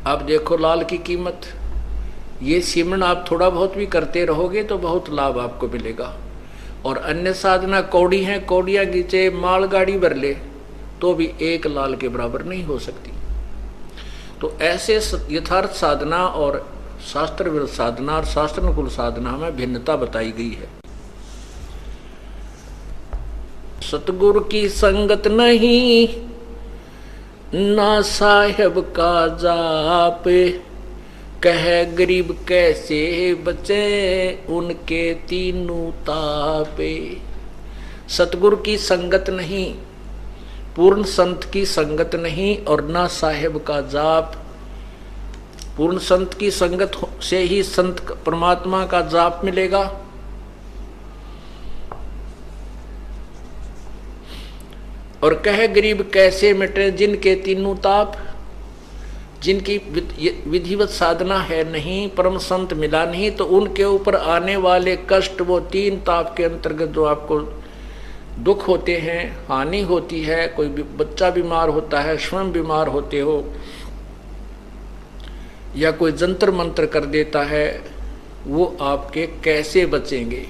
आप देखो लाल की कीमत, ये सिमरन आप थोड़ा बहुत भी करते रहोगे तो बहुत लाभ आपको मिलेगा। और अन्य साधना कौड़ी हैं, कौड़ियाँ खींचे मालगाड़ी भर ले तो भी एक लाल के बराबर नहीं हो सकती। तो ऐसे यथार्थ साधना और शास्त्र विरुद्ध साधना और शास्त्र अनुकूल साधना में भिन्नता बताई गई है। सतगुरु की संगत नहीं, ना साहेब का जाप, कहे गरीब कैसे बचे उनके तीनों तापे। सतगुरु की संगत नहीं, पूर्ण संत की संगत नहीं और ना साहेब का जाप। पूर्ण संत की संगत से ही संत परमात्मा का जाप मिलेगा। और कहे गरीब कैसे मिटे जिनके तीनों ताप, जिनकी विधिवत साधना है नहीं, परम संत मिला नहीं, तो उनके ऊपर आने वाले कष्ट वो तीन ताप के अंतर्गत जो आपको दुख होते हैं, हानि होती है, कोई बच्चा बीमार होता है, स्वयं बीमार होते हो, या कोई जंतर मंत्र कर देता है, वो आपके कैसे बचेंगे।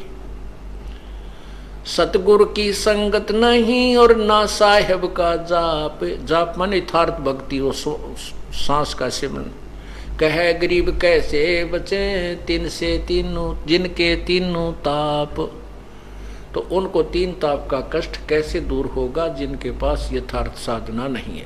सतगुरु की संगत नहीं और ना साहेब का जाप। जाप मन यथार्थ भक्ति हो, सांस का सिमरन। कहे गरीब कैसे बचे तीन से तीनों जिनके तीनों ताप, तो उनको तीन ताप का कष्ट कैसे दूर होगा जिनके पास यथार्थ साधना नहीं है।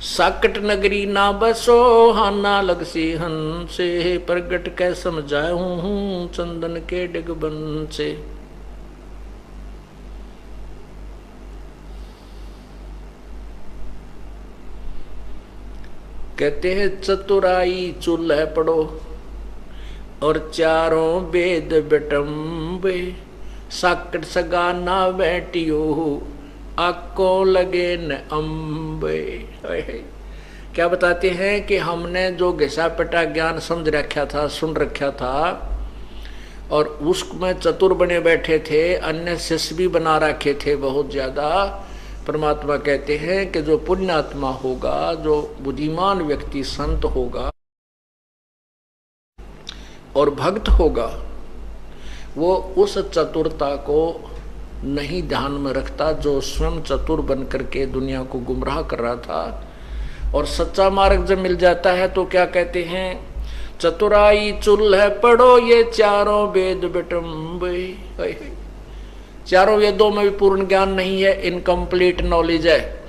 साकट नगरी ना बसो हाना लग सी हंसे, प्रगट कै समझाऊं हूं चंदन के डिगबन से। कहते हैं चतुराई चूल्हे पड़ो और चारों वेद बेटम्बे, साकट सगा ना बैठियो आको लगे न अम्बे। क्या बताते हैं कि हमने जो घिसा पिटा ज्ञान समझ रखा था, सुन रखा था, और उसमें चतुर बने बैठे थे, अन्य शिष्य भी बना रखे थे बहुत ज्यादा। परमात्मा कहते हैं कि जो पुण्यात्मा होगा, जो बुद्धिमान व्यक्ति संत होगा और भक्त होगा, वो उस चतुरता को नहीं ध्यान में रखता जो स्वयं चतुर बन करके दुनिया को गुमराह कर रहा था। और सच्चा मार्ग जब मिल जाता है तो क्या कहते हैं, चतुराई चूल्हे पढ़ो ये चारों वेद बेटम्बे। चारों वेदों में भी पूर्ण ज्ञान नहीं है, इनकम्प्लीट नॉलेज है।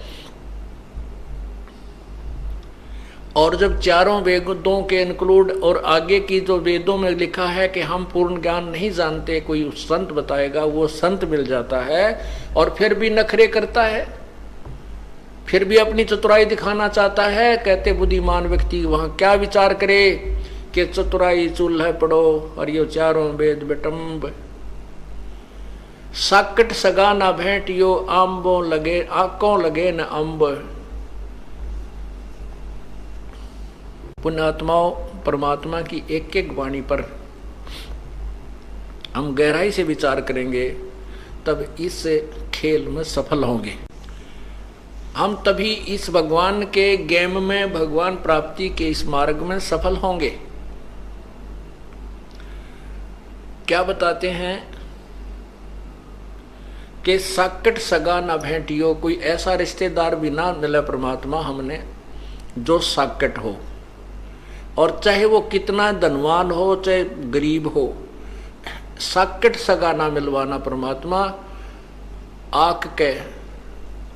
और जब चारों वेदों के इंक्लूड और आगे की जो वेदों में लिखा है कि हम पूर्ण ज्ञान नहीं जानते, कोई संत बताएगा, वो संत मिल जाता है और फिर भी नखरे करता है, फिर भी अपनी चतुराई दिखाना चाहता है। कहते बुद्धिमान व्यक्ति वहां क्या विचार करे कि चतुराई चूल्हे पढ़ो और ये चारों वेद बेटम्ब, साकट सगा ना भेंटियो आंबों लगे आंकों लगे न अम्ब। पुण्यात्माओं, परमात्मा की एक एक वाणी पर हम गहराई से विचार करेंगे तब इस खेल में सफल होंगे। हम तभी इस भगवान के गेम में, भगवान प्राप्ति के इस मार्ग में सफल होंगे। क्या बताते हैं कि साकट सगा ना भेंटियो, कोई ऐसा रिश्तेदार भी ना मिले परमात्मा हमने जो साकट हो, और चाहे वो कितना धनवान हो चाहे गरीब हो, साकट सगा ना मिलवाना परमात्मा। आंख के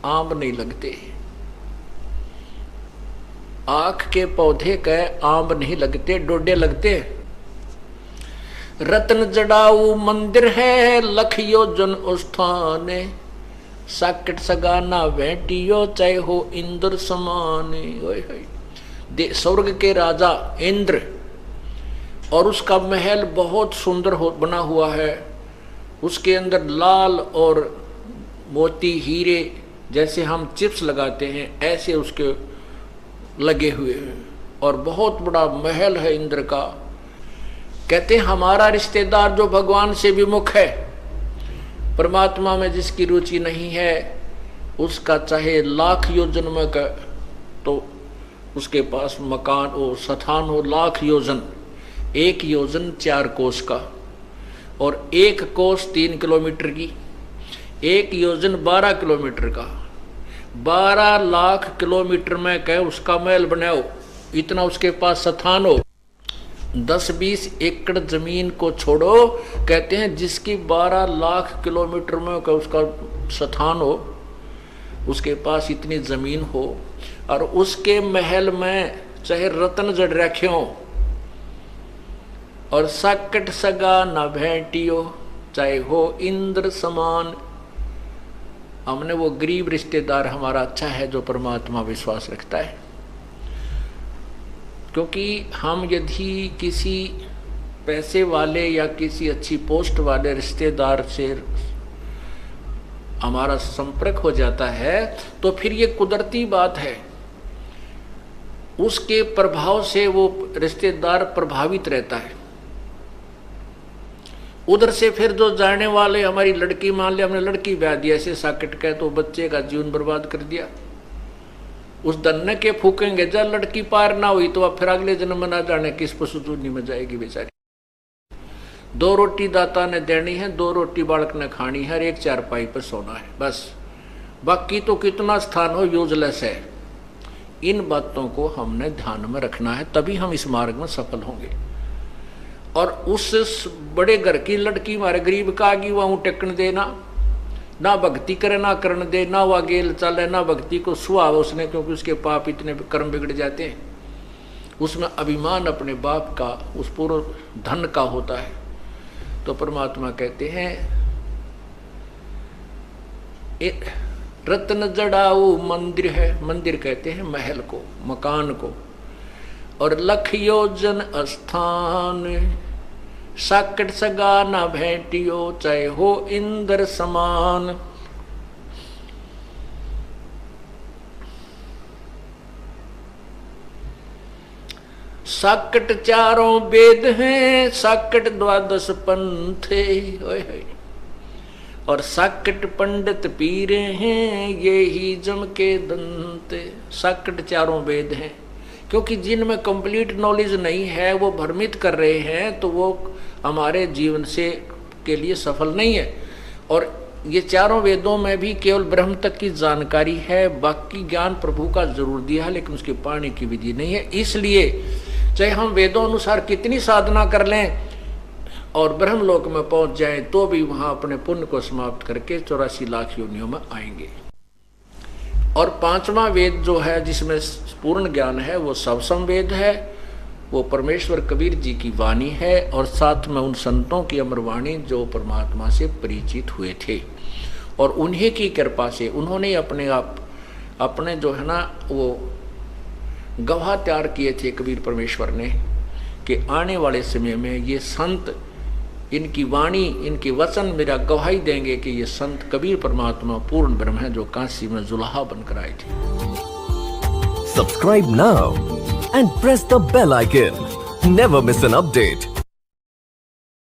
आम नहीं लगते, आंख के पौधे के आम नहीं लगते, डोडे लगते। रत्न जड़ाऊ मंदिर है लखियो जन उस्थाने, साकट सगा ना भेंटियो चाहे हो इंद्र समाने। स्वर्ग के राजा इंद्र, और उसका महल बहुत सुंदर बना हुआ है, उसके अंदर लाल और मोती हीरे जैसे हम चिप्स लगाते हैं ऐसे उसके लगे हुए हैं, और बहुत बड़ा महल है इंद्र का। कहते हैं हमारा रिश्तेदार जो भगवान से विमुख है परमात्मा में जिसकी रुचि नहीं है उसका चाहे लाख योजन में का तो उसके पास मकान हो, स्थान हो लाख योजन, 1 योजन 4 कोस का, और 1 कोस 3 किलोमीटर की, 1 योजन 12 किलोमीटर का, 12 लाख किलोमीटर में कह उसका महल बनाओ, इतना उसके पास स्थान हो। 10-20 एकड़ जमीन को छोड़ो, कहते हैं जिसकी 12 लाख किलोमीटर में का उसका स्थान हो, उसके पास इतनी जमीन हो और उसके महल में चाहे रत्न जड़ रखे हो और साकट सगा न भेंटियो, चाहे हो इंद्र समान। हमने वो गरीब रिश्तेदार हमारा अच्छा है जो परमात्मा विश्वास रखता है, क्योंकि हम यदि किसी पैसे वाले या किसी अच्छी पोस्ट वाले रिश्तेदार से हमारा संपर्क हो जाता है तो फिर ये कुदरती बात है, उसके प्रभाव से वो रिश्तेदार प्रभावित रहता है। उधर से फिर जो जाने वाले, हमारी लड़की मान लिया हमने लड़की ब्याह दी ऐसे साकट का, तो बच्चे का जीवन बर्बाद कर दिया। उस दन्ने के फूकेंगे जब लड़की पार ना हुई तो अब फिर अगले जन्म में ना जाने किस पशुतूनी में जाएगी बेचारी। 2 रोटी दाता ने देनी है, 2 रोटी बालक ने खानी है, 1 चारपाई पर सोना है, बस। बाकी तो कितना स्थान हो यूजलेस है। इन बातों को हमने ध्यान में रखना है, तभी हम इस मार्ग में सफल होंगे। और उस बड़े घर की लड़की हमारे गरीब का आगी वह टेकन देना, ना भक्ति करे ना करण दे, ना वह गेल चले, ना भक्ति को सुहाव उसने, क्योंकि उसके पाप इतने कर्म बिगड़ जाते हैं। उसमें अभिमान अपने बाप का, उस पूर्व धन का होता है। तो परमात्मा कहते हैं रत्न जड़ाऊ मंदिर है, मंदिर कहते हैं महल को, मकान को, और लख योजन स्थान, साकट सगा ना भेंटियो, चाहे हो इंद्र समान। साकट 4 वेद हैं, साकट 12 पंथ है, और साकट पंडित पीरे हैं, ये ही जम के दंत। साकट 4 वेद हैं, क्योंकि जिनमें कंप्लीट नॉलेज नहीं है वो भ्रमित कर रहे हैं, तो वो हमारे जीवन से के लिए सफल नहीं है। और ये 4 वेदों में भी केवल ब्रह्म तक की जानकारी है, बाकी ज्ञान प्रभु का जरूर दिया है, लेकिन उसके पाने की विधि नहीं है। इसलिए चाहे हम वेदों अनुसार कितनी साधना कर लें और ब्रह्मलोक में पहुंच जाएं, तो भी वहां अपने पुण्य को समाप्त करके 84 लाख योनियों में आएंगे। और 5वां वेद जो है जिसमें पूर्ण ज्ञान है वो सबसम वेद है, वो परमेश्वर कबीर जी की वाणी है, और साथ में उन संतों की अमरवाणी जो परमात्मा से परिचित हुए थे, और उन्हीं की कृपा से उन्होंने अपने जो है ना वो गवाह तैयार किए थे कबीर परमेश्वर ने, कि आने वाले समय में ये संत, इनकी वाणी, इनके वचन मेरा गवाही देंगे कि ये संत कबीर परमात्मा पूर्ण ब्रह्म है जो काशी में जुलाहा बनकर आए थे। Subscribe now and press the bell icon. Never miss an update.